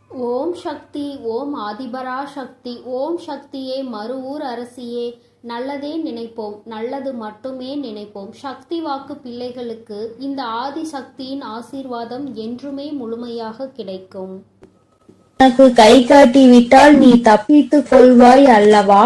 ஓம் சக்தி, ஓம் ஆதிபரா சக்தி, ஓம் சக்தியே, மறுவூர் அரசியே. நல்லதே நினைப்போம், நல்லது மட்டுமே நினைப்போம். சக்தி வாக்கு பிள்ளைகளுக்கு இந்த ஆதி சக்தியின் ஆசீர்வாதம் என்றுமே முழுமையாக கிடைக்கும். உனக்கு கை காட்டி விட்டால் நீ தப்பித்துக் கொள்வாய் அல்லவா?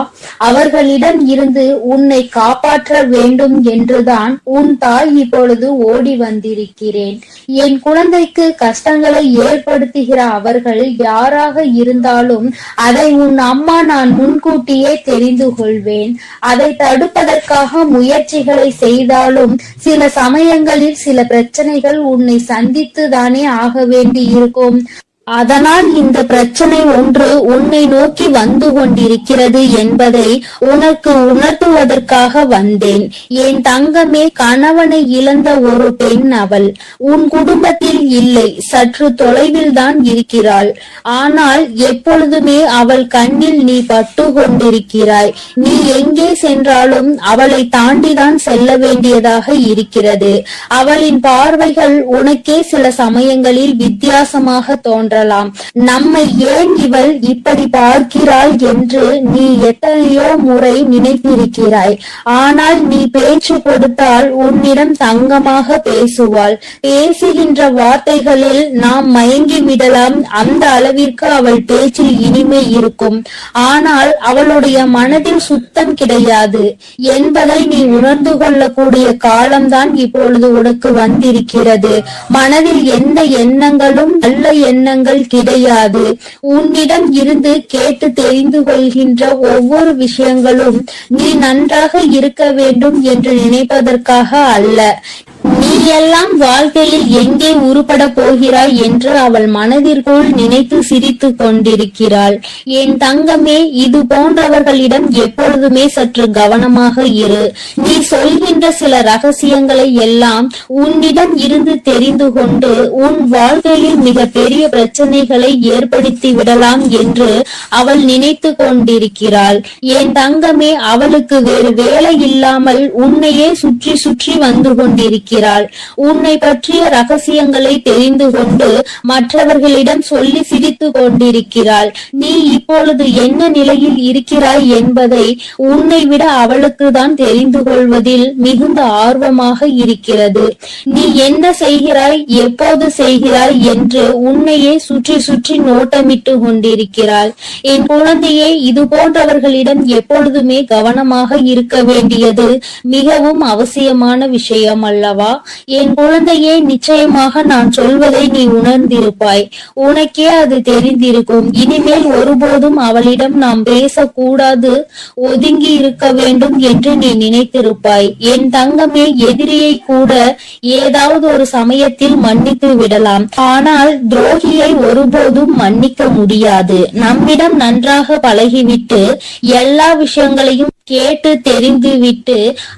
அவர்களிடம் இருந்து உன்னை காப்பாற்ற வேண்டும் என்றுதான் உன் தாய் இப்பொழுது ஓடி வந்திருக்கிறேன். என் குழந்தைக்கு கஷ்டங்களை ஏற்படுத்துகிற அவர்கள் யாராக இருந்தாலும் அதை உன் அம்மா நான் முன்கூட்டியே தெரிந்து கொள்வேன். அதை தடுப்பதற்காக முயற்சிகளை செய்தாலும் சில சமயங்களில் சில பிரச்சனைகள் உன்னை சந்தித்து தானே ஆக வேண்டி இருக்கும். அதனால் இந்த பிரச்சனை ஒன்று உன்னை நோக்கி வந்து கொண்டிருக்கிறது என்பதை உனக்கு உணர்த்துவதற்காக வந்தேன். என் தங்கமே, கணவனை இழந்த ஒரு பெண் அவள். உன் குடும்பத்தில் இல்லை, சற்று தொலைவில் தான் இருக்கிறாள். ஆனால் எப்பொழுதுமே அவள் கண்ணில் நீ பட்டு கொண்டிருக்கிறாய். நீ எங்கே சென்றாலும் அவளை தாண்டிதான் செல்ல வேண்டியதாக இருக்கிறது. அவளின் பார்வைகள் உனக்கே சில சமயங்களில் வித்தியாசமாக தோன்ற. நம்மை ஏன் இவள் இப்படி பார்க்கிறாள் என்று நீ எத்தனையோ முறை நினைத்திருக்கிறாய். ஆனால் நீ பேச்சு கொடுத்தால் உன்னிடம் தங்கமாக பேசுவாள். பேசுகின்ற வார்த்தைகளில் நாம் மயங்கி விடலாம். அந்த அளவிற்கு அவள் பேச்சில் இனிமை இருக்கும். ஆனால் அவளுடைய மனதில் சுத்தம் கிடையாது என்பதை நீ உணர்ந்து கொள்ளக்கூடிய காலம்தான் இப்பொழுது உனக்கு வந்திருக்கிறது. மனதில் எந்த எண்ணங்களும் நல்ல எண்ணங்கள் கிடையாது. உன்னிடம் இருந்து கேட்டு தெரிந்து கொள்கின்ற ஒவ்வொரு விஷயங்களும் நீ நன்றாக இருக்க வேண்டும் என்று நினைப்பதற்காக அல்ல. நீ எல்லாம் வாழ்க்கையில் எங்கே உருப்பட போகிறாய் என்று அவள் மனதிற்குள் நினைத்து சிரித்து கொண்டிருக்கிறாள். என் தங்கமே, இது போன்றவர்களிடம் எப்பொழுதுமே சற்று கவனமாக இரு. நீ சொல்கின்ற சில ரகசியங்களை எல்லாம் உன்னிடம் இருந்து தெரிந்து கொண்டு உன் வாழ்க்கையில் மிக பெரிய பிரச்சனைகளை ஏற்படுத்தி விடலாம் என்று அவள் நினைத்து கொண்டிருக்கிறாள். என் தங்கமே, அவளுக்கு வேறு வேலை இல்லாமல் உன்னையே சுற்றி சுற்றி வந்து கொண்டிருக்கிறாள். உன்னை பற்றிய ரகசியங்களை தெரிந்து கொண்டு மற்றவர்களிடம் சொல்லி சிரித்து கொண்டிருக்கிறாள். நீ இப்பொழுது என்ன நிலையில் இருக்கிறாய் என்பதை உன்னை விட அவளுக்கு தான் தெரிந்து கொள்வதில் மிகுந்த ஆர்வமாக இருக்கிறது. நீ என்ன செய்கிறாய், எப்போது செய்கிறாய் என்று உன்னையே சுற்றி சுற்றி நோட்டமிட்டு கொண்டிருக்கிறாள். என் குழந்தையே, இது போன்றவர்களிடம் எப்பொழுதுமே கவனமாக இருக்க வேண்டியது மிகவும் அவசியமான விஷயம் அல்லவா? என் குழந்தையே, நிச்சயமாக நான் சொல்வதை நீ உணர்ந்திருப்பாய். உனக்கே அது தெரிந்திருக்கும். இனிமேல் ஒருபோதும் அவளிடம் நாம் பேசக்கூடாது, ஒதுங்கி இருக்க வேண்டும் என்று நீ நினைத்திருப்பாய். என் தங்கமே, எதிரியை கூட ஏதாவது ஒரு சமயத்தில் மன்னித்து விடலாம். ஆனால் துரோகியை ஒருபோதும் மன்னிக்க முடியாது. நம்மிடம் நன்றாக பழகிவிட்டு எல்லா விஷயங்களையும் கேட்டு தெரிந்து விட்டு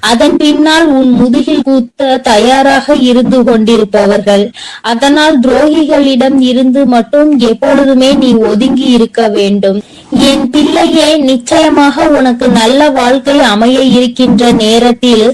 அதன் பின்னால் உன் முதுகில் குத்த தயாராக இருந்து கொண்டிருப்பவர்கள். அதனால் துரோகிகளிடம் இருந்து மட்டும் எப்பொழுதுமே நீ ஒதுங்கி இருக்க வேண்டும். என் பிள்ளையே, நிச்சயமாக உனக்கு நல்ல வாழ்க்கை அமைய இருக்கின்ற நேரத்தில்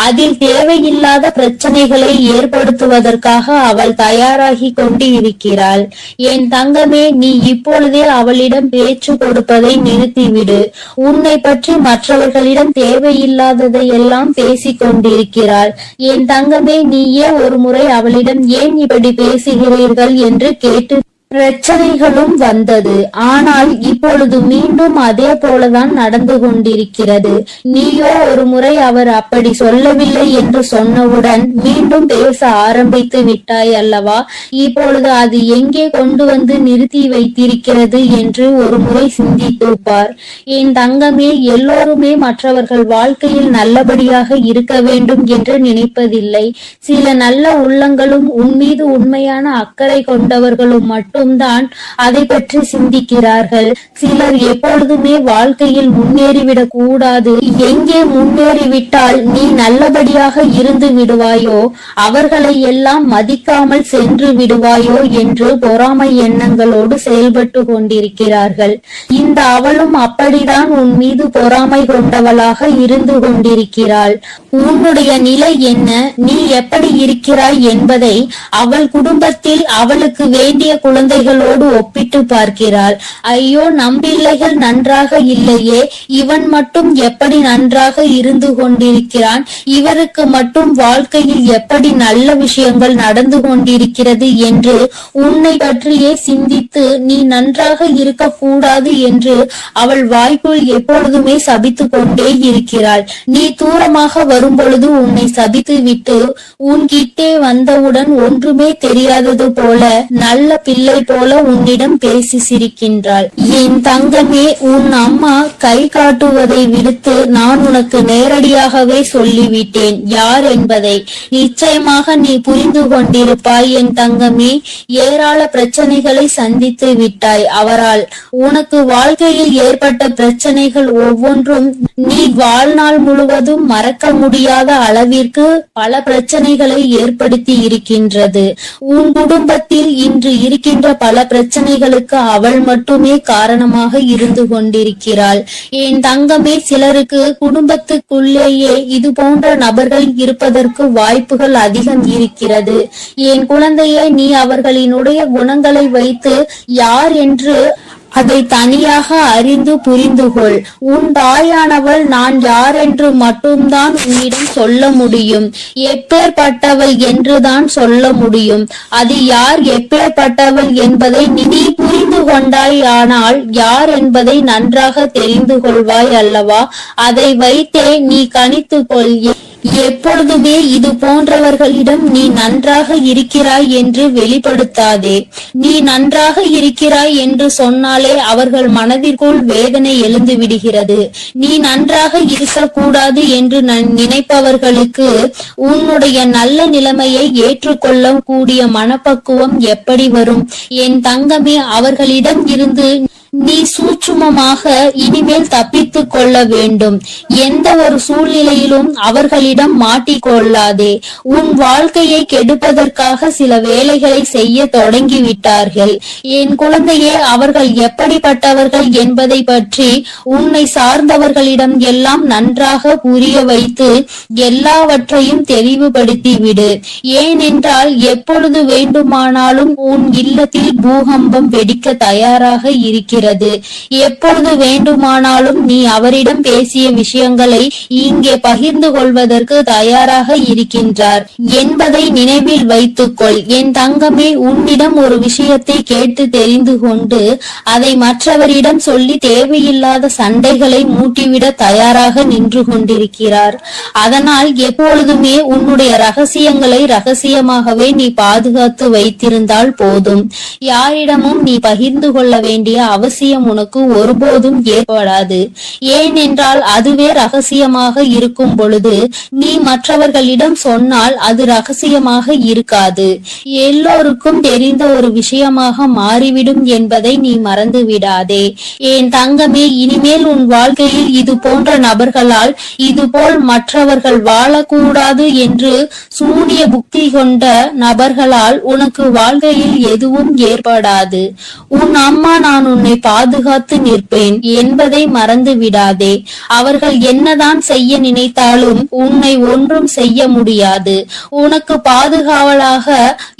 அதில் தேவையில்லாத பிரச்சனைகளை ஏற்படுத்துவதற்காக அவள் தயாராகி கொண்டு இருக்கிறாள். என் தங்கமே, நீ இப்பொழுதே அவளிடம் பேச்சு கொடுப்பதை நிறுத்திவிடு. உன்னை பற்றி மற்றவர்களிடம் தேவையில்லாததை எல்லாம் பேசிக் கொண்டிருக்கிறாள். என் தங்கமே, நீயே ஒரு முறை அவளிடம் ஏன் இப்படி பேசுகிறீர்கள் என்று கேட்டு பிரச்சனைகளும் வந்தது. ஆனால் இப்பொழுது மீண்டும் அதே போலதான் நடந்து கொண்டிருக்கிறது. நீயோ ஒரு முறை அவர் அப்படி சொல்லவில்லை என்று சொன்னவுடன் மீண்டும் பேச ஆரம்பித்து விட்டாய் அல்லவா? இப்பொழுது அது எங்கே கொண்டு வந்து நிறுத்தி வைத்திருக்கிறது என்று ஒரு முறை சிந்தித்துப்பார். என் தங்கமே, எல்லோருமே மற்றவர்கள் வாழ்க்கையில் நல்லபடியாக இருக்க வேண்டும் என்று நினைப்பதில்லை. சில நல்ல உள்ளங்களும் உன்மீது உண்மையான அக்கறை கொண்டவர்களும் மட்டும் தான் அதை பற்றி சிந்திக்கிறார்கள். சிலர் எப்பொழுதுமே வாழ்க்கையில் முன்னேறிவிடக் கூடாது, எங்கே முன்னேறிவிட்டால் நீ நல்லபடியாக இருந்து விடுவாயோ அவர்களை எல்லாம் மதிக்காமல் சென்று விடுவாயோ என்று பொறாமை எண்ணங்களோடு செயல்பட்டு கொண்டிருக்கிறார்கள். இந்த அவளும் அப்படிதான் உன் மீது பொறாமை கொண்டவளாக இருந்து கொண்டிருக்கிறாள். உன்னுடைய நிலை என்ன, நீ எப்படி இருக்கிறாய் என்பதை அவள் குடும்பத்தில் அவளுக்கு வேண்டிய குழந்தை குழந்தைகளோடு ஒப்பிட்டு பார்க்கிறாள். ஐயோ, நம் பிள்ளைகள் நன்றாக இல்லையே, இவன் மட்டும் எப்படி நன்றாக இருந்து கொண்டிருக்கிறான், இவருக்கு மட்டும் வாழ்க்கையில் எப்படி நல்ல விஷயங்கள் நடந்து கொண்டிருக்கிறது என்று உன்னை பற்றியே சிந்தித்து நீ நன்றாக இருக்க கூடாது என்று அவள் வாய்க்குள் எப்பொழுதுமே சபித்து கொண்டே இருக்கிறாள். நீ தூரமாக வரும் பொழுது உன்னை சபித்து விட்டு உன்கிட்டே வந்தவுடன் ஒன்றுமே தெரியாதது போல நல்ல பிள்ளை போல உன்னிடம் பேசி சிரிக்கின்றாள். என் தங்கமே, உன் அம்மா கை காட்டுவதை விடுத்து நான் உனக்கு நேரடியாகவே சொல்லிவிட்டேன் யார் என்பதை. நிச்சயமாக நீ புரிந்து கொண்டிருப்பாய் என் தங்கமே. ஏராள பிரச்சனைகளை சந்தித்து விட்டாய் அவரால். உனக்கு வாழ்க்கையில் ஏற்பட்ட பிரச்சனைகள் ஒவ்வொன்றும் நீ வாழ்நாள் முழுவதும் மறக்க முடியாத அளவிற்கு பல பிரச்சனைகளை ஏற்படுத்தி இருக்கின்றது. உன் குடும்பத்தில் இன்று இருக்கின்ற பல பிரச்சனைகளுக்கு அவள் மட்டுமே காரணமாக இருந்து கொண்டிருக்கிறாள். என் தங்கமே, சிலருக்கு குடும்பத்துக்குள்ளேயே இது போன்ற நபர்கள் இருப்பதற்கு வாய்ப்புகள் அதிகம் இருக்கிறது. என் குழந்தையே, நீ அவர்களினுடைய குணங்களை வைத்து யார் என்று அதை தனியாக அறிந்து புரிந்து கொள். உன் தாயானவள் நான் யார் என்று மட்டும்தான் உன்னிடம் சொல்ல முடியும். எப்பேற்பட்டவள் என்றுதான் சொல்ல முடியும். அது யார், எப்பேற்பட்டவள் என்பதை நீ புரிந்து கொண்டாய். ஆனால் யார் என்பதை நன்றாக தெரிந்து கொள்வாய் அல்லவா? அதை வைத்தே நீ கணித்து கொள். எப்பொழுதுமே இது போன்றவர்களிடம் நீ நன்றாக இருக்கிறாய் என்று வெளிப்படுத்தாதே. நீ நன்றாக இருக்கிறாய் என்று சொன்னாலே அவர்கள் மனதிற்குள் வேதனை எழுந்து விடுகிறது. நீ நன்றாக இருக்கக்கூடாது என்று நினைப்பவர்களுக்கு உன்னுடைய நல்ல நிலைமையை ஏற்றுக்கொள்ள கூடிய மனப்பக்குவம் எப்படி வரும்? என் தங்கமே, அவர்களிடம் இருந்து நீ சூட்சுமமாக இனிமேல் தப்பித்து கொள்ள வேண்டும். எந்த ஒரு சூழ்நிலையிலும் அவர்களிடம் மாட்டிக்கொள்ளாதே. உன் வாழ்க்கையை கெடுப்பதற்காக சில வேலைகளை செய்ய தொடங்கி விட்டார்கள். என் குழந்தையே, அவர்கள் எப்படிப்பட்டவர்கள் என்பதை பற்றி உன்னை சார்ந்தவர்களிடம் எல்லாம் நன்றாக புரிய வைத்து எல்லாவற்றையும் தெளிவுபடுத்தி விடு. ஏனென்றால் எப்பொழுது வேண்டுமானாலும் உன் இல்லத்தில் பூகம்பம் வெடிக்க தயாராக இருக்கிறது. எப்பொழுது வேண்டுமானாலும் நீ அவரிடம் பேசிய விஷயங்களை இங்கே பகிர்ந்து கொள்வதற்கு தயாராக இருக்கின்றார் என்பதை நினைவில் வைத்துக்கொள். என் தங்கமே, உன்னிடம் ஒரு விஷயத்தை கேட்டு தெரிந்து கொண்டு அதை மற்றவரிடம் சொல்லி தேவையில்லாத சண்டைகளை மூட்டிவிட தயாராக நின்று கொண்டிருக்கிறார். அதனால் எப்பொழுதுமே உன்னுடைய ரகசியங்களை ரகசியமாகவே நீ பாதுகாத்து வைத்திருந்தால் போதும். யாரிடமும் நீ பகிர்ந்து கொள்ள வேண்டிய அவசியம் உனக்கு ஒருபோதும் ஏற்படாது. ஏனென்றால் அதுவே ரகசியமாக இருக்கும் பொழுது நீ மற்றவர்களிடம் சொன்னால் அது ரகசியமாக இருக்காது, எல்லோருக்கும் தெரிந்த ஒரு விஷயமாக மாறிவிடும் என்பதை நீ மறந்து விடாதே. என் தங்கமே, இனிமேல் உன் வாழ்க்கையில் இது போன்ற நபர்களால் இதுபோல் மற்றவர்கள் வாழக்கூடாது என்று சூனிய புக்தி கொண்ட நபர்களால் உனக்கு வாழ்க்கையில் எதுவும் ஏற்படாது. உன் அம்மா நான் உன்னை பாதுகாத்து நிற்பேன் என்பதை மறந்து விடாதே. அவர்கள் என்னதான் செய்ய நினைத்தாலும் உன்னை ஒன்றும் செய்ய முடியாது. உனக்கு பாதுகாவலாக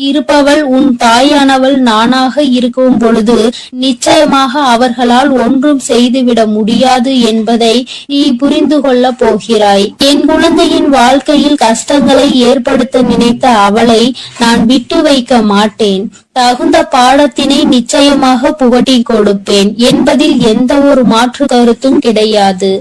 இருப்பவள் உன் தாயானவள் நானாக இருக்கும் பொழுது நிச்சயமாக அவர்களால் ஒன்றும் செய்துவிட முடியாது என்பதை நீ புரிந்து கொள்ள போகிறாய். என் குழந்தையின் வாழ்க்கையில் கஷ்டங்களை ஏற்படுத்த நினைத்த அவளை நான் விட்டு வைக்க மாட்டேன். தகுந்த பாடத்தினை நிச்சயமாக புகட்டி கொடுப்பேன் என்பதில் எந்த ஒரு மாற்று கருத்தும் கிடையாது.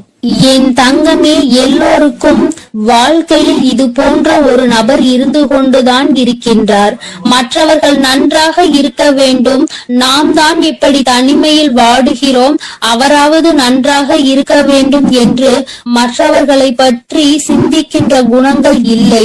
என் தங்கமே, எல்லோருக்கும் வாழ்க்கையில் இது போன்ற ஒரு நபர் இருந்து கொண்டுதான் இருக்கின்றார். மற்றவர்கள் நன்றாக இருக்க வேண்டும், நாம் தான் இப்படி தனிமையில் வாடுகிறோம், அவராவது நன்றாக இருக்க வேண்டும் என்று மற்றவர்களை பற்றி சிந்திக்கின்ற குணங்கள் இல்லை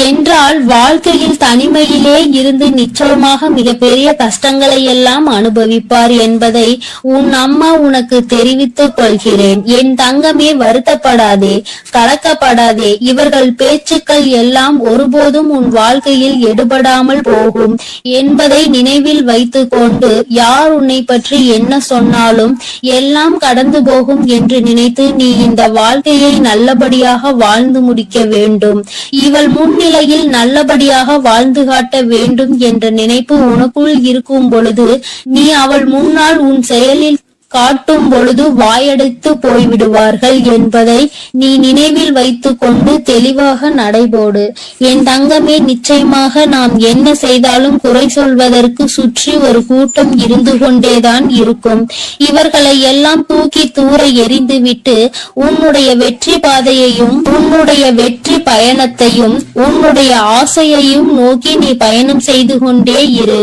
என்றால் வாழ்க்கையில் தனிமையிலே இருந்து நிச்சயமாக மிகப்பெரிய கஷ்டங்களை எல்லாம் அனுபவிப்பார் என்பதை உன் அம்மா உனக்கு தெரிவித்துக் கொள்கிறேன். என் தங்கமே, எதற்குமே வருத்தப்படாதே, கலக்கப்படாதே. இவர்கள் பேச்சுக்கள் எல்லாம் ஒருபோதும் உன் வாழ்க்கையில் எடுபடாமல் போகும் என்பதை நினைவில் வைத்துக் கொண்டு யார் உன்னை பற்றி என்ன சொன்னாலும் எல்லாம் கடந்து போகும் என்று நினைத்து நீ இந்த வாழ்க்கையை நல்லபடியாக வாழ்ந்து முடிக்க வேண்டும். இவள் முன்னிலையில் நல்லபடியாக வாழ்ந்து காட்ட வேண்டும் என்ற நினைப்பு உனக்குள் இருக்கும் பொழுது நீ அவள் முன்னால் உன் செயலில் காட்டும் பொழுது வாயடைத்து போய்விடுவார்கள் என்பதை நீ நினைவில் வைத்துக் கொண்டு தெளிவாக நடைபோடு. என் தங்கமே, நிச்சயமாக நாம் என்ன செய்தாலும் குறை சொல்வதற்கு சுற்றி ஒரு கூட்டம் இருந்து கொண்டேதான் இருக்கும். இவர்களை எல்லாம் தூக்கி தூர எறிந்துவிட்டு உன்னுடைய வெற்றி பாதையையும் உன்னுடைய வெற்றி பயணத்தையும் உன்னுடைய ஆசையையும் நோக்கி நீ பயணம் செய்து கொண்டே இரு.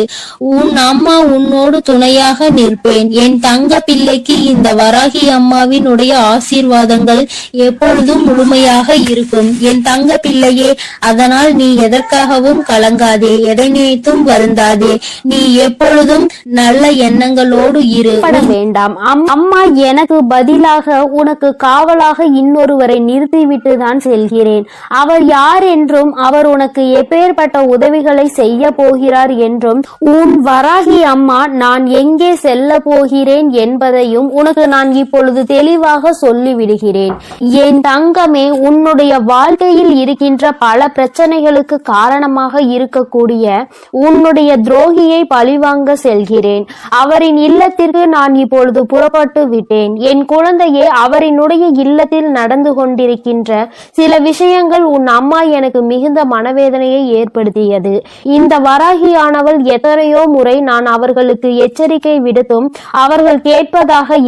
உன் அம்மா உன்னோடு துணையாக நிற்பேன். என் தங்க பிள்ளைக்கு இந்த வராகி அம்மாவினுடைய ஆசீர்வாதங்கள் எப்பொழுதும் முழுமையாக இருக்கும் என் தங்க பிள்ளையே. அதனால் நீ எதற்காகவும் கலங்காதே, எதை நினைத்தும் வருந்தாதே. நீ எப்பொழுதும் நல்ல எண்ணங்களோடு இரு. வேண்டாம். அம்மா எனக்கு பதிலாக உனக்கு காவலாக இன்னொருவரை நிறுத்திவிட்டு தான் செல்கிறேன். அவர் யார் என்றும் அவர் உனக்கு எப்பேற்பட்ட உதவிகளை செய்ய போகிறார் என்றும் உன் வராகி அம்மா நான் எங்கே செல்ல போகிறேன் என்பதையும் உனக்கு நான் இப்பொழுது தெளிவாக சொல்லிவிடுகிறேன். என் தங்கமே, உன்னுடைய வாழ்க்கையில் இருக்கின்ற பல பிரச்சனைகளுக்கு காரணமாக இருக்கக்கூடிய உன்னுடைய துரோகியை பழிவாங்க செல்கிறேன். அவரின் இல்லத்திற்கு நான் இப்பொழுது புறப்பட்டு விட்டேன். என் குழந்தையே, அவரினுடைய இல்லத்தில் நடந்து கொண்டிருக்கின்ற சில விஷயங்கள் உன் அம்மா எனக்கு மிகுந்த மனவேதனையை ஏற்படுத்தியது. இந்த வராகியானவள் எத்தனையோ முறை நான் அவர்களுக்கு எச்சரிக்கை விடுத்தும் அவர்கள் கேட்பதாக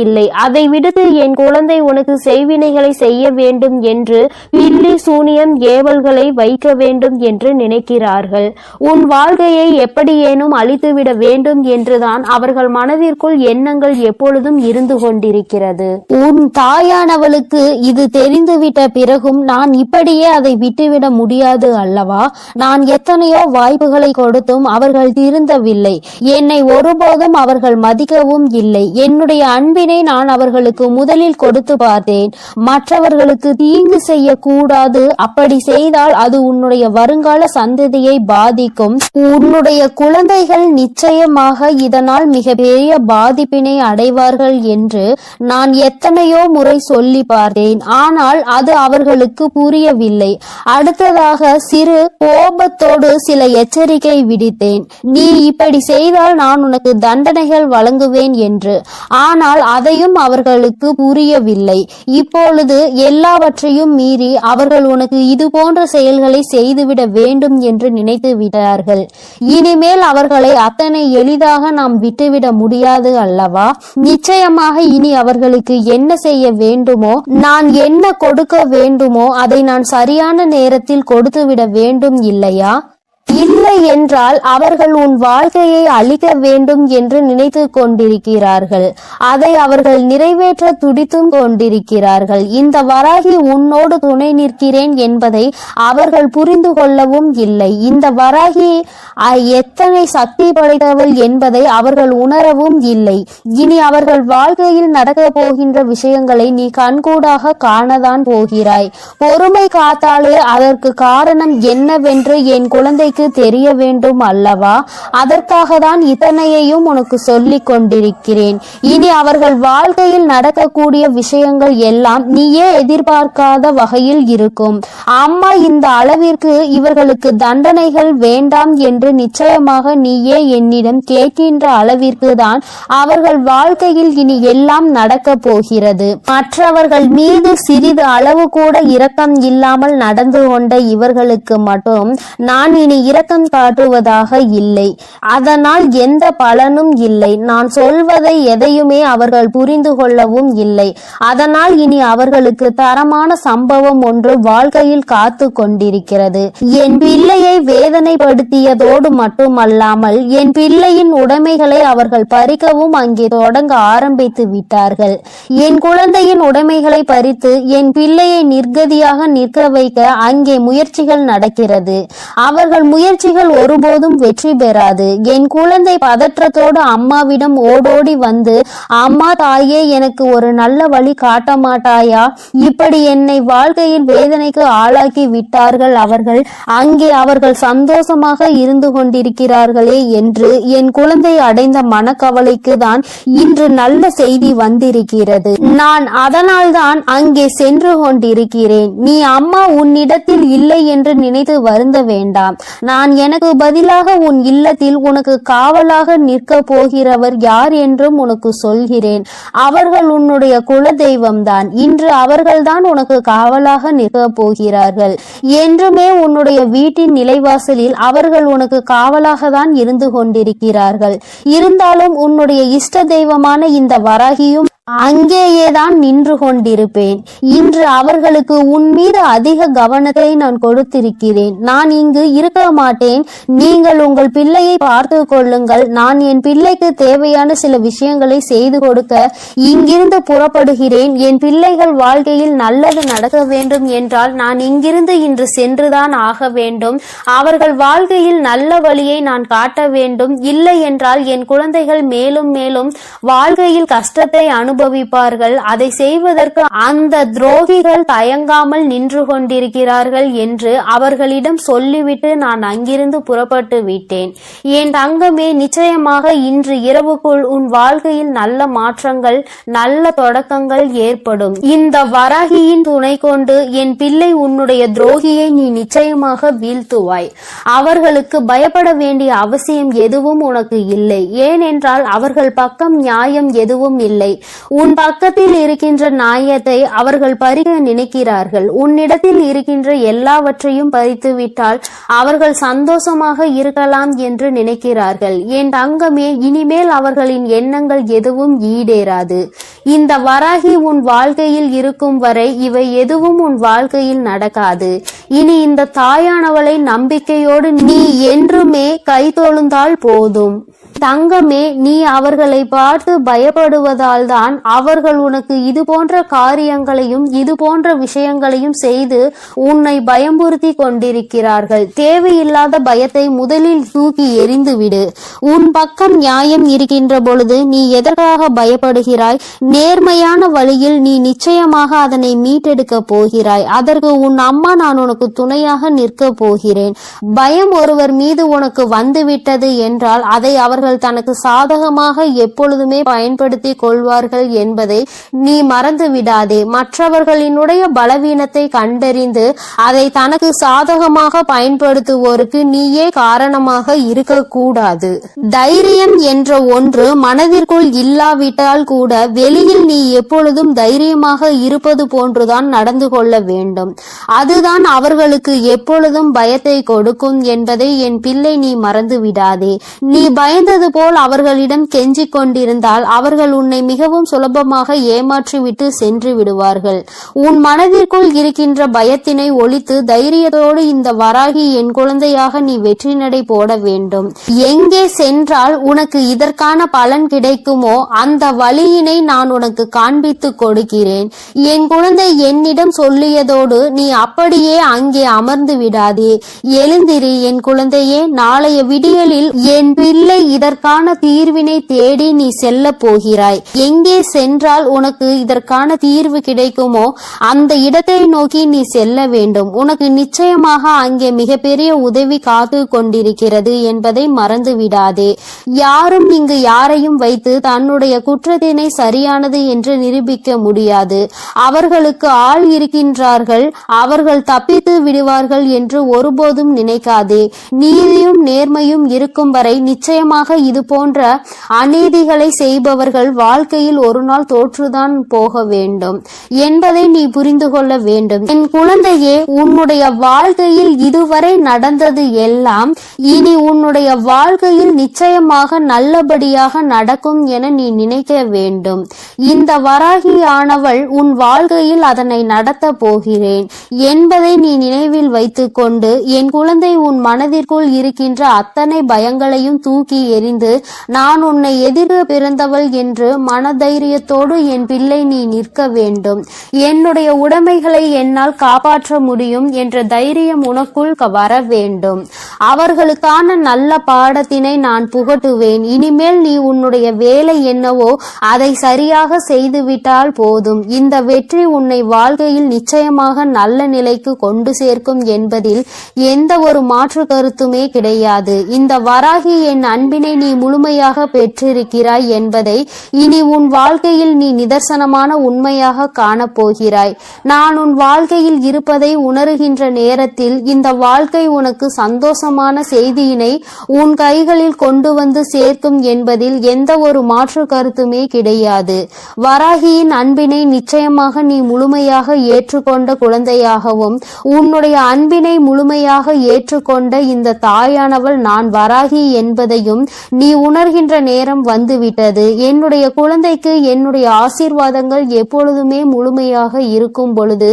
இல்லை. அதை விடுத்து என் குழந்தை உனக்கு செய்வினைகளை செய்ய வேண்டும் என்று பில்லி சூனியம் ஏவல்களை வைக்க வேண்டும் என்று நினைக்கிறார்கள். உன் வாழ்க்கையை எப்படியேனும் அழித்துவிட வேண்டும் என்றுதான் அவர்கள் மனதிற்குள் எண்ணங்கள் எப்பொழுதும் இருந்து கொண்டிருக்கிறது. உன் தாயானவளுக்கு இது தெரிந்துவிட்ட பிறகும் நான் இப்படியே அதை விட்டுவிட முடியாது அல்லவா? நான் எத்தனையோ வாய்ப்புகளை கொடுத்தும் அவர்கள் திருந்தவில்லை. என்னை ஒருபோதும் அவர்கள் மதிக்கவும் இல்லை. என்னுடைய அன்பினை நான் அவர்களுக்கு முதலில் கொடுத்து பார்த்தேன். மற்றவர்களுக்கு தீங்கு செய்ய கூடாது, அப்படி செய்தால் அது உன்னுடைய வருங்கால சந்ததியை பாதிக்கும். உன்னுடைய குழந்தைகள் நிச்சயமாக இதனால் மிகப்பெரிய பாதிப்பினை அடைவார்கள் என்று நான் எத்தனையோ முறை சொல்லி பார்த்தேன். ஆனால் அது அவர்களுக்கு புரியவில்லை. அடுத்ததாக சிறு கோபத்தோடு சில எச்சரிக்கை விடுத்தேன். நீ இப்படி செய்தால் நான் உனக்கு தண்டனைகள் வழங்குவேன் என்று. ஆனால் அதையும் அவர்களுக்கு புரியவில்லை. இப்பொழுது எல்லாவற்றையும் மீறி அவர்கள் உனக்கு இது போன்ற செயல்களை செய்துவிட வேண்டும் என்று நினைத்து விட்டார்கள். இனிமேல் அவர்களை அத்தனை எளிதாக நாம் விட்டுவிட முடியாது அல்லவா? நிச்சயமாக இனி அவர்களுக்கு என்ன செய்ய வேண்டுமோ, நான் என்ன கொடுக்க வேண்டுமோ அதை நான் சரியான நேரத்தில் கொடுத்துவிட வேண்டும் இல்லையா? இல்லை என்றால் அவர்கள் உன் வாழ்க்கையை அழிக்க வேண்டும் என்று நினைத்து கொண்டிருக்கிறார்கள். அதை அவர்கள் நிறைவேற்ற துடித்தும் கொண்டிருக்கிறார்கள். இந்த வராகி உன்னோடு துணை நிற்கிறேன் என்பதை அவர்கள் புரிந்து கொள்ளவும் இல்லை. இந்த வராகி எத்தனை சக்தி படைத்தவள் என்பதை அவர்கள் உணரவும் இல்லை. இனி அவர்கள் வாழ்க்கையில் நடக்க போகின்ற விஷயங்களை நீ கண்கூடாக காணதான் போகிறாய். பொறுமை காத்தாலே அதற்கு காரணம் என்னவென்று என் குழந்தைக்கு தெரிய வேண்டும் அல்லவா? அதற்காக தான் இத்தனையையும் உனக்கு சொல்லிக் கொண்டிருக்கிறேன். இனி அவர்கள் வாழ்க்கையில் நடக்கக்கூடிய விஷயங்கள் எல்லாம் நீயே எதிர்பார்க்காத வகையில் இருக்கும். அம்மா இந்த அளவிற்கு இவர்களுக்கு தண்டனைகள் வேண்டாம் என்று நிச்சயமாக நீயே என்னிடம் கேட்கின்ற அளவிற்கு தான் அவர்கள் வாழ்க்கையில் இனி எல்லாம் நடக்க போகிறது. மற்றவர்கள் மீது சிறிது அளவு கூட இரக்கம் இல்லாமல் நடந்து கொண்ட இவர்களுக்கு மட்டும் நான் இனி இரக்கம் காட்டுவதாக இல்லை. அதனால் எந்த பலனும் இல்லை. நான் சொல்வதை எதையுமே அவர்கள் புரிந்து கொள்ளவும் இல்லை. அதனால் இனி அவர்களுக்கு தரமான சம்பவம் ஒன்று வாழ்க்கையில் காத்து கொண்டிருக்கிறது. என் பிள்ளையை வேதனைப்படுத்தியதோடு மட்டுமல்லாமல் என் பிள்ளையின் உடைமைகளை அவர்கள் பறிக்கவும் அங்கே தொடங்க ஆரம்பித்து விட்டார்கள். என் குழந்தையின் உடைமைகளை பறித்து என் பிள்ளையை நிர்கதியாக நிற்க வைக்க அங்கே முயற்சிகள் நடக்கிறது. அவர்கள் முயற்சிகள் ஒருபோதும் வெற்றி பெறாது. என் குழந்தை பதற்றத்தோடு அம்மாவிடம் ஓடோடி வந்து, அம்மா தாயே, எனக்கு ஒரு நல்ல வழி காட்ட மாட்டாயா? இப்படி என்னை வாழ்க்கையில் வேதனைக்கு ஆளாக்கி விட்டார்கள் அவர்கள். அங்கே அவர்கள் சந்தோஷமாக இருந்து கொண்டிருக்கிறார்களே என்று என் குழந்தை அடைந்த மனக்கவலைக்கு தான் இன்று நல்ல செய்தி வந்திருக்கிறது. நான் அதனால்தான் அங்கே சென்று கொண்டிருக்கிறேன். நீ அம்மா உன்னிடத்தில் இல்லை என்று நினைத்து வருந்த வேண்டாம். நான் எனக்கு பதிலாக உன் இல்லத்தில் உனக்கு காவலாக நிற்க போகிறவர் யார் என்றும் உனக்கு சொல்கிறேன். அவர்கள் உன்னுடைய குல தெய்வம்தான். இன்று அவர்கள்தான் உனக்கு காவலாக நிற்க போகிறார்கள். என்றுமே உன்னுடைய வீட்டின் நிலைவாசலில் அவர்கள் உனக்கு காவலாக தான் இருந்து கொண்டிருக்கிறார்கள். இருந்தாலும் உன்னுடைய இஷ்ட தெய்வமான இந்த வராகியும் அங்கேயேதான் நின்று கொண்டிருப்பேன். இன்று அவர்களுக்கு உன் மீது அதிக கவனத்தை நான் கொடுத்திருக்கிறேன். நான் இங்கு இருக்க மாட்டேன். நீங்கள் உங்கள் பிள்ளையை பார்த்து கொள்ளுங்கள். நான் என் பிள்ளைக்கு தேவையான சில விஷயங்களை செய்து கொடுக்க இங்கிருந்து புறப்படுகிறேன். என் பிள்ளைகள் வாழ்க்கையில் நல்லது நடக்க வேண்டும் என்றால் நான் இங்கிருந்து இன்று சென்றுதான் ஆக வேண்டும். அவர்கள் வாழ்க்கையில் நல்ல வழியை நான் காட்ட வேண்டும். இல்லை என்றால் என் குழந்தைகள் மேலும் மேலும் வாழ்க்கையில் கஷ்டத்தை அனுபவிப்பார்கள். அதை செய்வதற்கு அந்த துரோகிகள் தயங்காமல் நின்று கொண்டிருக்கிறார்கள் என்று அவர்களிடம் சொல்லிவிட்டு நான் அங்கிருந்து புறப்பட்டு விட்டேன். என் தங்கமே, நிச்சயமாக இன்று இரவுக்குள் உன் வாழ்க்கையில் நல்ல மாற்றங்கள், நல்ல தொடக்கங்கள் ஏற்படும். இந்த வராகியின் துணை கொண்டு என் பிள்ளை உன்னுடைய துரோகியை நீ நிச்சயமாக வீழ்த்துவாய். அவர்களுக்கு பயப்பட வேண்டிய அவசியம் எதுவும் உனக்கு இல்லை. ஏனென்றால் அவர்கள் பக்கம் நியாயம் எதுவும் இல்லை. உன் பக்கத்தில் இருக்கின்ற நியாயத்தை அவர்கள் பறிக்க நினைக்கிறார்கள். உன்னிடத்தில் இருக்கின்ற எல்லாவற்றையும் பறித்து விட்டால் அவர்கள் சந்தோஷமாக இருக்கலாம் என்று நினைக்கிறார்கள். என் தங்கமே, இனிமேல் அவர்களின் எண்ணங்கள் எதுவும் ஈடேறாது. இந்த வராகி உன் வாழ்க்கையில் இருக்கும் வரை இவை எதுவும் உன் வாழ்க்கையில் நடக்காது. இனி இந்த தாயானவளை நம்பிக்கையோடு நீ என்றுமே கை தொழுந்தால் போதும். தங்கமே, நீ அவர்களை பார்த்து பயப்படுவதால் தான் அவர்கள் உனக்கு இது போன்ற காரியங்களையும் இது போன்ற விஷயங்களையும் செய்து உன்னை பயமுறுத்தி கொண்டிருக்கிறார்கள். தேவையில்லாத பயத்தை முதலில் தூக்கி எறிந்துவிடு. உன் பக்கம் நியாயம் இருக்கின்ற பொழுது நீ எதற்காக பயப்படுகிறாய்? நேர்மையான வழியில் நீ நிச்சயமாக அதனை மீட்டெடுக்க போகிறாய். அதற்கு உன் அம்மா நான் உனக்கு துணையாக நிற்க போகிறேன். பயம் ஒருவர் மீது உனக்கு வந்துவிட்டது என்றால் அதை அவர்கள் தனக்கு சாதகமாக எப்பொழுதுமே பயன்படுத்தி கொள்வார்கள் என்பதை நீ மறந்து விடாதே. மற்றவர்களினுடைய பலவீனத்தை கண்டறிந்து அதை தனக்கு சாதகமாக பயன்படுத்துவோருக்கு நீயே காரணமாக இருக்கக்கூடாது. தைரியம் என்ற ஒன்று மனதிற்குள் இல்லாவிட்டால் கூட வெளியில் நீ எப்பொழுதும் தைரியமாக இருப்பது போன்றுதான் நடந்து கொள்ள வேண்டும். அதுதான் அவர்களுக்கு எப்பொழுதும் பயத்தை கொடுக்கும் என்பதை என் பிள்ளை நீ மறந்து விடாதே. நீ பயந்தது போல் அவர்களிடம் கெஞ்சிக் கொண்டிருந்தால் அவர்கள் உன்னை மிகவும் சுலபமாக ஏமாற்றிவிட்டு சென்று விடுவார்கள். உன் மனதிற்குள் இருக்கின்ற பயத்தினை ஒழித்து தைரியத்தோடு இந்த வராகி என் குழந்தையாக நீ வெற்றி நடை போட வேண்டும். எங்கே சென்றால் உனக்கு இதற்கான பலன் கிடைக்குமோ அந்த வழியினை நான் உனக்கு காண்பித்து கொடுக்கிறேன். என் குழந்தை என்னிடம் சொல்லியதோடு நீ அப்படியே அங்கே அமர்ந்து விடாதே. எழுந்திரி என் குழந்தையே. நாளைய விடியலில் என் பிள்ளை இதற்கான தீர்வினை தேடி நீ செல்ல போகிறாய். எங்கே சென்றால் உனக்கு இதற்கான தீர்வு கிடைக்குமோ அந்த இடத்தை நோக்கி நீ செல்ல வேண்டும். உனக்கு நிச்சயமாக அங்கே மிகப்பெரிய உதவி காத்து கொண்டிருக்கிறது என்பதை மறந்து விடாதே. யாரும் இங்கு யாரையும் வைத்து தன்னுடைய குற்றத்தினை சரியானது என்று நிரூபிக்க முடியாது. அவர்களுக்கு ஆள் இருக்கின்றார்கள், அவர்கள் தப்பித்து விடுவார்கள் என்று ஒருபோதும் நினைக்காதே. நீதியும் நேர்மையும் இருக்கும் வரை நிச்சயமாக இது போன்ற அநீதிகளை செய்பவர்கள் வாழ்க்கையில் ஒரு நாள் தோற்றுதான் போக வேண்டும் என்பதை நீ புரிந்து கொள்ள வேண்டும். என் குழந்தையே, உன்னுடைய வாழ்க்கையில் இதுவரை நடந்தது எல்லாம் இனி உன்னுடைய வாழ்க்கையில் நிச்சயமாக நல்லபடியாக நடக்கும் என நீ நினைக்க வேண்டும். இந்த வராகியானவள் உன் வாழ்க்கையில் அதனை நடத்த போகிறேன். என்பதை நீ நினைவில் வைத்துக்கொண்டு என் குழந்தை உன் மனதிற்குள் இருக்கின்ற அத்தனை பயங்களையும் தூக்கி எறிந்து நான் உன்னை எதிர்க்க பிறந்தவள் என்று மனதைரியத்தோடு என் பிள்ளை நீ நிற்க வேண்டும். என்னுடைய உடைமைகளை என்னால் காப்பாற்ற முடியும் என்ற தைரியம் உனக்குள் வர வேண்டும். அவர்களுக்கான நல்ல பாடத்தினை நான் புகட்டுவேன். இனிமேல் நீ உன்னுடைய வேலை என்னவோ அதை சரியாக செய்துவிட்டால் போதும். இந்த வெற்றி உன்னை வாழ்க்கையில் நிச்சயமாக நல்ல நிலைக்கு கொண்டு சேர்க்கும் என்பதில் எந்த ஒரு மாற்று கருத்துமே கிடையாது. இந்த வராகி என் அன்பினை நீ முழுமையாக பெற்றிருக்கிறாய் என்பதை இனி உன் வாழ்க்கையில் நீ நிதர்சனமான உண்மையாக காணப்போகிறாய். நான் உன் வாழ்க்கையில் இருப்பதை உணர்கின்ற நேரத்தில் இந்த வாழ்க்கை உனக்கு சந்தோஷமான செய்தியினை உன் கைகளில் கொண்டு வந்து சேர்க்கும் என்பதில் எந்த ஒரு மாற்று கருத்துமே கிடையாது. வராகியின் அன்பினை நிச்சயமாக நீ முழுமையாக ஏற்றுக்கொண்ட குழந்தையாகவும் உன்னுடைய அன்பினை முழுமையாக ஏற்றுக்கொண்ட இந்த தாயானவள் நான் வராகி என்பதையும் நீ உணர்கின்ற நேரம் வந்துவிட்டது. என்னுடைய குழந்தைக்கு என்னுடைய ஆசீர்வாதங்கள் எப்பொழுதுமே முழுமையாக இருக்கும் பொழுது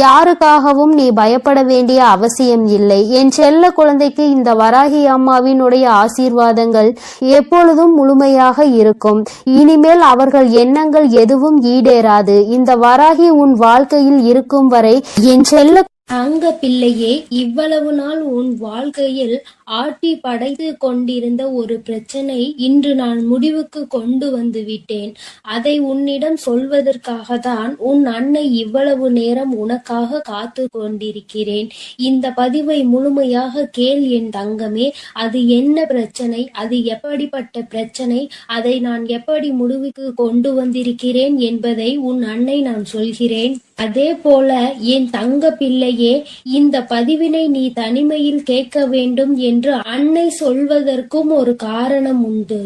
யாருக்காகவும் நீ பயப்பட வேண்டிய அவசியம் இல்லை. என் செல்ல குழந்தைக்கு இந்த வராகி அம்மாவினுடைய ஆசீர்வாதங்கள் எப்பொழுதும் முழுமையாக இருக்கும். இனிமேல் அவர்கள் எண்ணங்கள் எதுவும் ஈடேறாது. இந்த வராகி உன் வாழ்க்கையில் இருக்கும் வரை என் செல்ல அங்க பிள்ளையே, இவ்வளவு நாள் உன் வாழ்க்கையில் ஆட்டி படைத்து கொண்டிருந்த ஒரு பிரச்சனை இன்று நான் முடிவுக்கு கொண்டு வந்து விட்டேன். அதை உன்னிடம் சொல்வதற்காக தான் உன் அன்னை இவ்வளவு நேரம் உனக்காக காத்து கொண்டிருக்கிறேன். இந்த பதிவை முழுமையாக கேள் என் தங்கமே. அது என்ன பிரச்சனை, அது எப்படிப்பட்ட பிரச்சனை, அதை நான் எப்படி முடிவுக்கு கொண்டு வந்திருக்கிறேன் என்பதை உன் அன்னை நான் சொல்கிறேன். அதே போல என் தங்க பிள்ளையே, இந்த பதிவினை நீ தனிமையில் கேட்க வேண்டும் என்று அன்னை சொல்வதற்கும் ஒரு காரணம் உண்டு.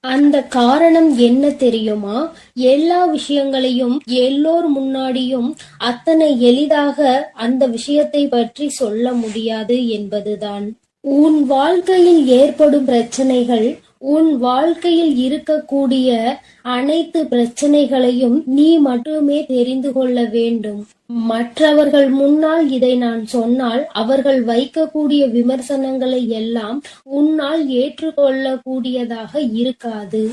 அந்த காரணம் என்ன தெரியுமா? எல்லா விஷயங்களையும் எல்லோர் முன்னாடியும் அத்தனை எளிதாக அந்த விஷயத்தை பற்றி சொல்ல முடியாது என்பதுதான். உன் வாழ்க்கையில் ஏற்படும் பிரச்சனைகள், உன் வாழ்க்கையில் இருக்கக்கூடிய அனைத்து பிரச்சனைகளையும் நீ மட்டுமே தெரிந்து கொள்ள வேண்டும். மற்றவர்கள் முன்னால் இதை நான் சொன்னால் அவர்கள் வைக்கக்கூடிய விமர்சனங்களை எல்லாம் உன்னால் ஏற்றுக்கொள்ளக்கூடியதாக இருக்காது.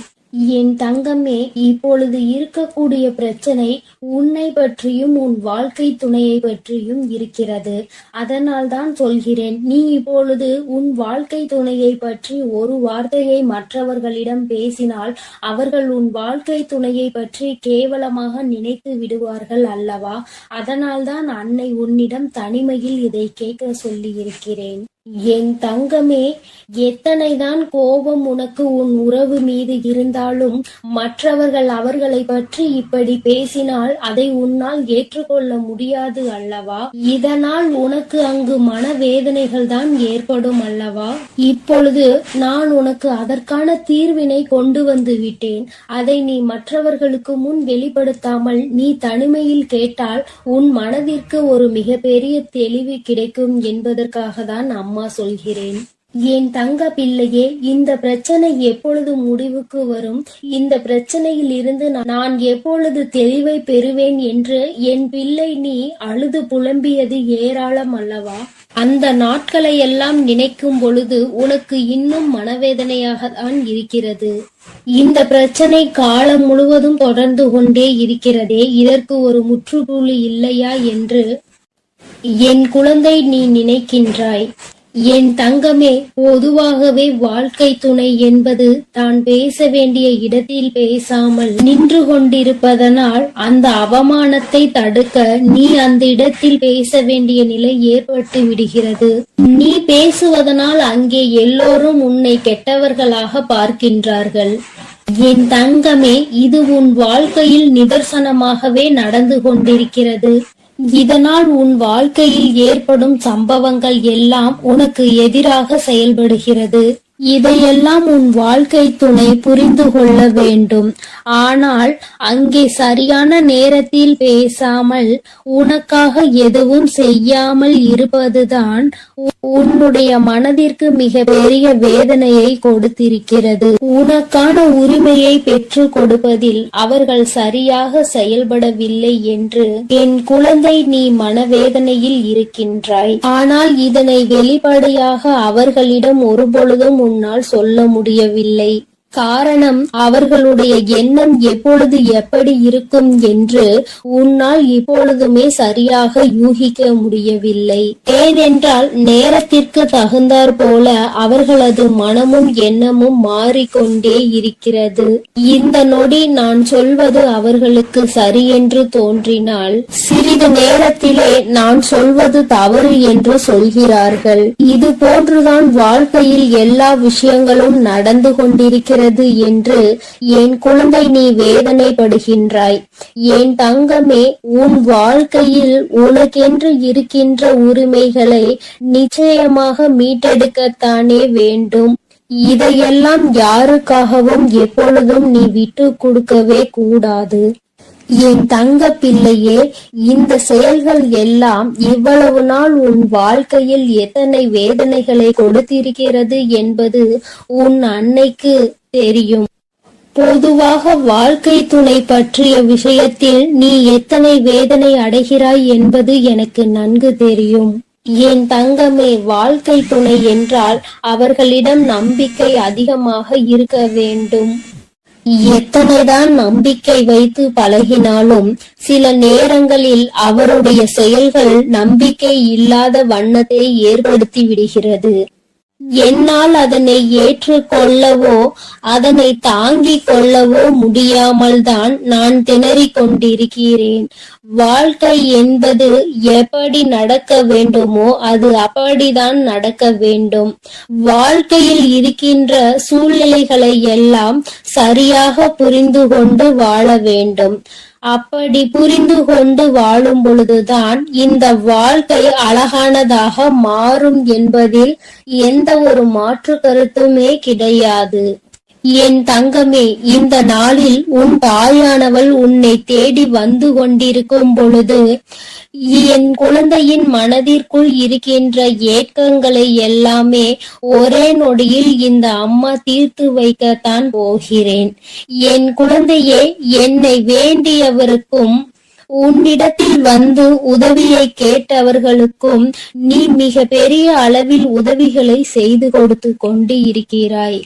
என் தங்கமே, இப்பொழுது இருக்கக்கூடிய பிரச்சனை உன்னை பற்றியும் உன் வாழ்க்கை துணையை பற்றியும் இருக்கிறது. அதனால் தான் சொல்கிறேன், நீ இப்பொழுது உன் வாழ்க்கை துணையை பற்றி ஒரு வார்த்தையை மற்றவர்களிடம் பேசினால் அவர்கள் உன் வாழ்க்கை துணையை பற்றி கேவலமாக நினைத்து விடுவார்கள் அல்லவா? அதனால் தான் அன்னை உன்னிடம் தனிமையில் இதை கேட்க சொல்லி இருக்கிறேன். என் தங்கமே, எத்தனைதான் கோபம் உனக்கு உன் உறவு மீது இருந்தாலும் மற்றவர்கள் அவர்களை பற்றி இப்படி பேசினால் அதை உன்னால் ஏற்றுக்கொள்ள முடியாது அல்லவா? இதனால் உனக்கு அங்கு மனவேதனைகள் தான் ஏற்படும் அல்லவா? இப்பொழுது நான் உனக்கு அதற்கான தீர்வினை கொண்டு வந்து விட்டேன். அதை நீ மற்றவர்களுக்கு முன் வெளிப்படுத்தாமல் நீ தனிமையில் கேட்டால் உன் மனதிற்கு ஒரு மிகப்பெரிய தெளிவு கிடைக்கும் என்பதற்காக தான் அம்மா சொல்கிறேன். என் தங்க பிள்ளையே, இந்த பிரச்சனை எப்பொழுது முடிவுக்கு வரும், இந்த பிரச்சனையில் இருந்து நான் எப்பொழுது தெளிவை பெறுவேன் என்று என் பிள்ளை நீ அழுது புலம்பியது ஏராளம் அல்லவா? அந்த நாட்களை எல்லாம் நினைக்கும் பொழுது உனக்கு இன்னும் மனவேதனையாக தான் இருக்கிறது. இந்த பிரச்சனை காலம் முழுவதும் தொடர்ந்து கொண்டே இருக்கிறதே, இதற்கு ஒரு முற்றுப்புள்ளி இல்லையா என்று என் குழந்தை நீ நினைக்கின்றாய். என் தங்கமே, பொதுவாகவே வாழ்க்கை துணை என்பது தான் பேச வேண்டிய இடத்தில் பேசாமல் நின்று கொண்டிருப்பதனால் அந்த அவமானத்தை தடுக்க நீ அந்த இடத்தில் பேச வேண்டிய நிலை ஏற்பட்டு விடுகிறது. நீ பேசுவதனால் அங்கே எல்லோரும் உன்னை கெட்டவர்களாக பார்க்கின்றார்கள். என் தங்கமே, இது உன் வாழ்க்கையில் நிதர்சனமாகவே நடந்து கொண்டிருக்கிறது. இதனால் உன் வாழ்க்கையில் ஏற்படும் சம்பவங்கள் எல்லாம் உனக்கு எதிராக செயல்படுகிறது. இதையெல்லாம் உன் வாழ்க்கை துணை புரிந்து கொள்ள வேண்டும். ஆனால் அங்கே சரியான நேரத்தில் பேசாமல் உனக்காக எதுவும் செய்யாமல் இருப்பதுதான் உன்னுடைய மனதிற்கு மிக பெரிய வேதனையை கொடுத்திருக்கிறது. உனக்கான உரிமையை பெற்று கொடுப்பதில் அவர்கள் சரியாக செயல்படவில்லை என்று என் குழந்தை நீ மனவேதனையில் இருக்கின்றாய். ஆனால் இதனை வெளிப்படையாக அவர்களிடம் ஒருபொழுதும் உன்னால் சொல்ல முடியவில்லை. காரணம், அவர்களுடைய எண்ணம் எப்பொழுது எப்படி இருக்கும் என்று உன்னால் இப்பொழுதுமே சரியாக யூகிக்க முடியவில்லை. ஏனென்றால் நேரத்திற்கு தகுந்தாற் போல அவர்களது மனமும் எண்ணமும் மாறிக்கொண்டே இருக்கிறது. இந்த நொடி நான் சொல்வது அவர்களுக்கு சரி என்று தோன்றினால் சிறிது நேரத்திலே நான் சொல்வது தவறு என்று சொல்கிறார்கள். இது போன்றுதான் வாழ்க்கையில் எல்லா விஷயங்களும் நடந்து கொண்டிருக்கிறது என்று என் குழந்தை நீ வேதனைப்படுகின்றாய். என் தங்கமே, உன் வாழ்க்கையில் உனக்கென்று இருக்கின்ற உரிமைகளை நிச்சயமாக மீட்டெடுக்கத்தானே வேண்டும். இதையெல்லாம் யாருக்காகவும் எப்பொழுதும் நீ விட்டு கொடுக்கவே கூடாது. என் தங்க பிள்ளையே, இந்த செயல்கள் எல்லாம் இவ்வளவு நாள் உன் வாழ்க்கையில் எத்தனை வேதனைகளை கொடுத்திருக்கிறது என்பது உன் அன்னைக்கு தெரியும். பொதுவாக வாழ்க்கை துணை பற்றிய விஷயத்தில் நீ எத்தனை வேதனை அடைகிறாய் என்பது எனக்கு நன்கு தெரியும். என் தங்கமே, வாழ்க்கை துணை என்றால் அவர்களிடம் நம்பிக்கை அதிகமாக இருக்க வேண்டும். எத்தனைதான் நம்பிக்கை வைத்து பழகினாலும் சில நேரங்களில் அவருடைய செயல்கள் நம்பிக்கை இல்லாத வண்ணத்தை ஏற்படுத்தி விடுகிறது. என்னால் அதனை ஏற்றுக்கொள்ளவோ அதனை தாங்கிக் கொள்ளவோ முடியாமல் தான் நான் திணறிக் கொண்டிருக்கிறேன். வாழ்க்கை என்பது எப்படி நடக்க வேண்டுமோ அது அப்படிதான் நடக்க வேண்டும். வாழ்க்கையில் இருக்கின்ற சூழ்நிலைகளை எல்லாம் சரியாக புரிந்து கொண்டு வாழ வேண்டும். அப்படி புரிந்து கொண்டு வாழும் பொழுதுதான் இந்த வாழ்க்கை அழகானதாக மாறும் என்பதில் எந்த ஒரு மாற்று கருத்துமே கிடையாது. என் தங்கமே, இந்த நாளில் உன் தாயானவள் உன்னை தேடி வந்து கொண்டிருக்கும் பொழுது என் குழந்தையின் மனதிற்குள் இருக்கின்ற ஏக்கங்களை எல்லாமே ஒரே நொடியில் இந்த அம்மா தீர்த்து வைக்கத்தான் போகிறேன். என் குழந்தையே, என்னை வேண்டியவருக்கும் உன்னிடத்தில் வந்து உதவியை கேட்டவர்களுக்கும் நீ மிக பெரிய அளவில் உதவிகளை செய்து கொடுத்து கொண்டு இருக்கிறாய்.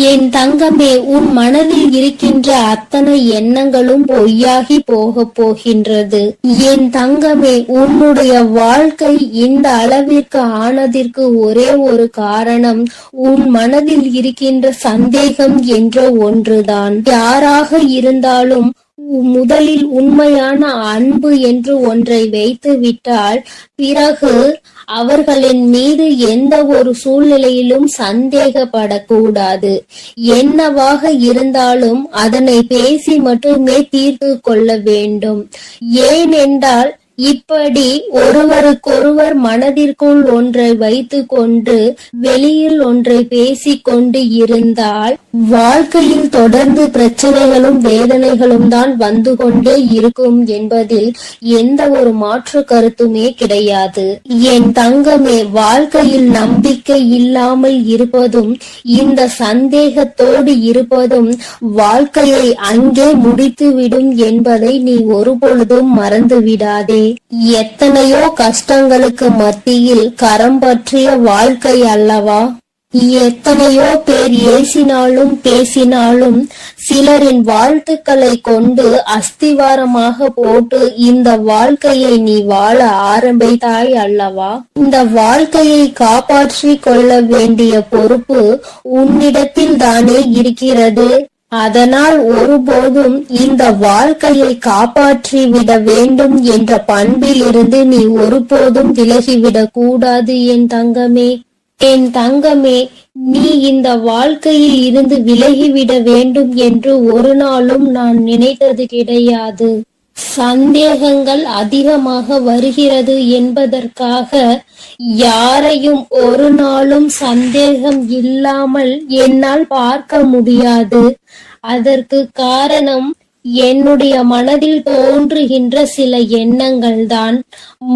என் தங்கமே, உன் மனதில் இருக்கின்ற அத்தனை எண்ணங்களும் பொய்யாகி போக போகின்றது. என் தங்கமே, உன்னுடைய வாழ்க்கை இந்த அளவிற்கு ஆனதற்கு ஒரே ஒரு காரணம் உன் மனதில் இருக்கின்ற சந்தேகம் என்ற ஒன்றுதான். யாராக இருந்தாலும் முதலில் உண்மையான அன்பு என்று ஒன்றை வைத்து விட்டால் பிறகு அவர்களின் மீது எந்த ஒரு சூழ்நிலையிலும் சந்தேகப்படக்கூடாது. என்னவாக இருந்தாலும் அதனை பேசி மட்டுமே தீர்த்து கொள்ள வேண்டும். ஏனென்றால் இப்படி ஒருவருக்கொருவர் மனதிற்குள் ஒன்றை வைத்து கொண்டு வெளியில் ஒன்றை பேசிக்கொண்டு இருந்தால் வாழ்க்கையில் தொடர்ந்து பிரச்சனைகளும் வேதனைகளும் தான் வந்து கொண்டே இருக்கும் என்பதில் எந்த ஒரு மாற்று கருத்துமே கிடையாது. என் தங்கமே, வாழ்க்கையில் நம்பிக்கை இல்லாமல் இருப்பதும் இந்த சந்தேகத்தோடு இருப்பதும் வாழ்க்கையை அங்கே முடித்துவிடும் என்பதை நீ ஒருபொழுதும் மறந்து விடாதே. எத்தனையோ கஷ்டங்களுக்கு மத்தியில் கரம் பற்றிய வாழ்க்கை அல்லவா? எத்தனையோ பேர் ஏசினாலும் பேசினாலும் சிலரின் வாழ்த்துக்களை கொண்டு அஸ்திவாரமாக போட்டு இந்த வாழ்க்கையை நீ வாழ ஆரம்பித்தாய் அல்லவா? இந்த வாழ்க்கையை காப்பாற்றி கொள்ள வேண்டிய பொறுப்பு உன்னிடத்தில் தானே இருக்கிறது. அதனால் ஒருபோதும் இந்த வாழ்க்கையை காப்பாற்றி விட வேண்டும் என்ற பண்பில் இருந்து நீ ஒருபோதும் விலகிவிடக் கூடாது என் தங்கமே. என் தங்கமே, நீ இந்த வாழ்க்கையில் இருந்து விலகிவிட வேண்டும் என்று ஒரு நாளும் நான் நினைத்தது கிடையாது. சந்தேகங்கள் அதிகமாக வருகிறது என்பதற்காக யாரையும் ஒரு நாளும் சந்தேகம் இல்லாமல் என்னால் பார்க்க முடியாது. அதற்கு காரணம் என்னுடைய மனதில் தோன்றுகின்ற சில எண்ணங்கள்தான்.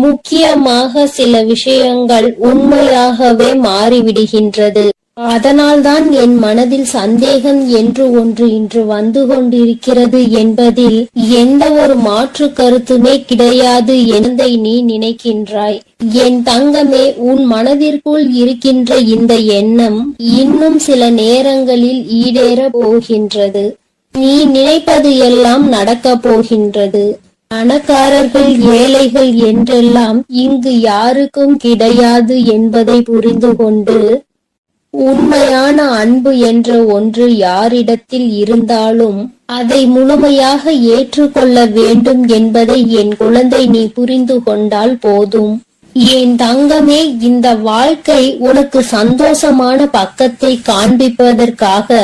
முக்கியமாக சில விஷயங்கள் உண்மையாகவே மாறிவிடுகின்றது. அதனால்தான் என் மனதில் சந்தேகம் என்று ஒன்று இன்று வந்து கொண்டிருக்கிறது என்பதில் எந்த ஒரு மாற்று கருத்துமே கிடையாது என்பதை நீ நினைக்கின்றாய். என் தங்கமே, உன் மனதிற்குள் இருக்கின்ற இந்த எண்ணம் இன்னும் சில நேரங்களில் ஈடேற போகின்றது. நீ நினைப்பது எல்லாம் நடக்க போகின்றது. பணக்காரர்கள் ஏழைகள் என்றெல்லாம் இங்கு யாருக்கும் கிடையாது என்பதை புரிந்து கொண்டு, உண்மையான அன்பு என்ற ஒன்று யாரிடத்தில் இருந்தாலும் அதை முழுமையாக ஏற்றுக்கொள்ள வேண்டும் என்பதை என் குழந்தை நீ புரிந்து கொண்டால் போதும். என் தங்கமே, இந்த வாழ்க்கை உனக்கு சந்தோஷமான பக்கத்தை காண்பிப்பதற்காக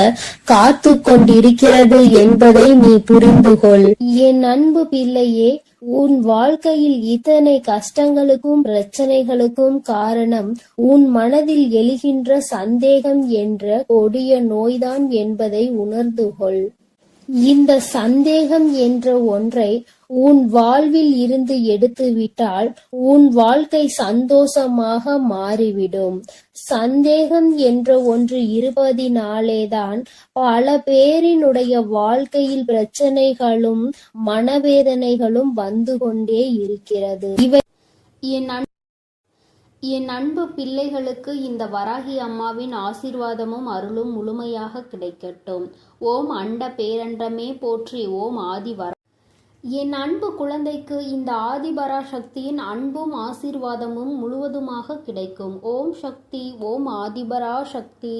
காத்து கொண்டிருக்கிறது என்பதை நீ புரிந்து கொள். என் அன்பு பிள்ளையே, உன் வாழ்க்கையில் இத்தனை கஷ்டங்களுக்கும் பிரச்சனைகளுக்கும் காரணம் உன் மனதில் எழுகின்ற சந்தேகம் என்ற கொடிய நோய்தான் என்பதை உணர்ந்து கொள். இந்த சந்தேகம் என்ற ஒன்றை உன் வாழ்வில் இருந்து எடுத்துவிட்டால் உன் வாழ்க்கை சந்தோஷமாக மாறிவிடும். சந்தேகம் என்ற ஒன்று இருப்பதினாலேதான் பல பேரினுடைய வாழ்க்கையில் பிரச்சனைகளும் மனவேதனைகளும் வந்து கொண்டே இருக்கிறது. என் அன்பு பிள்ளைகளுக்கு இந்த வராகி அம்மாவின் ஆசீர்வாதமும் அருளும் முழுமையாக கிடைக்கட்டும். ஓம் அண்ட பேரண்டமே போற்றி. ஓம் ஆதிவரா. என் அன்பு குழந்தைக்கு இந்த ஆதிபராசக்தியின் அன்பும் ஆசீர்வாதமும் முழுவதுமாக கிடைக்கும். ஓம் சக்தி. ஓம் ஆதிபராசக்தி.